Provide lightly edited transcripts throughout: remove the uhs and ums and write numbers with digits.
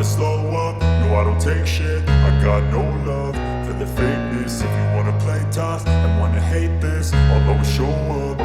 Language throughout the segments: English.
slow up, no I don't take shit. I got no love for the fakeness. If you wanna play tough and wanna hate this, I'll always show up.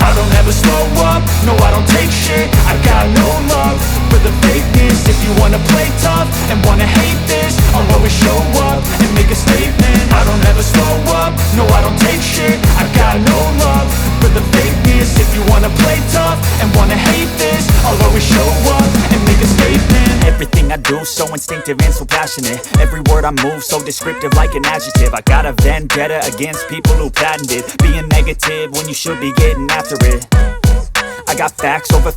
I don't ever slow up, no I don't take shit. I got no love for the fakeness. If you wanna play tough and wanna hate this, I'll always show up and make a statement. I don't ever slow up, no I don't take shit. I got no love for the fakeness. If you wanna play tough and wanna hate this, I'll always show up and make a statement. Everything I do so instinctive and so passionate. Every word I move so descriptive like an adjective. I got a vendetta against people who patented being negative when you should be getting after it. I got facts over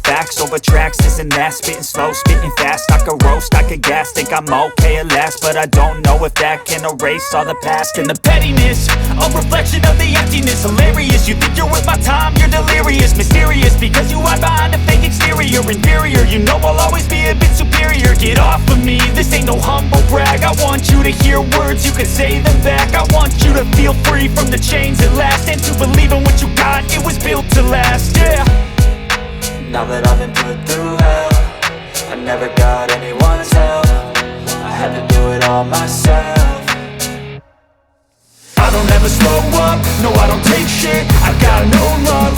tracks, this and that. Spitting slow, spitting fast. I could roast, I could gas. Think I'm okay at last, but I don't know if that can erase all the past. And the pettiness, a reflection of the emptiness. Hilarious, you think you're worth my time, you're delirious. Mysterious, because you hide behind a fake exterior. Inferior, you know I'll always be a bit superior. Get off of me, this ain't no humble brag. I want you to hear words, you can say them back. I want you to feel free from the chains at last, and to believe in what you got, it was built to last, yeah. Now that I've been put through hell, I never got anyone's help. I had to do it all myself. I don't ever slow up, no I don't take shit. I got no love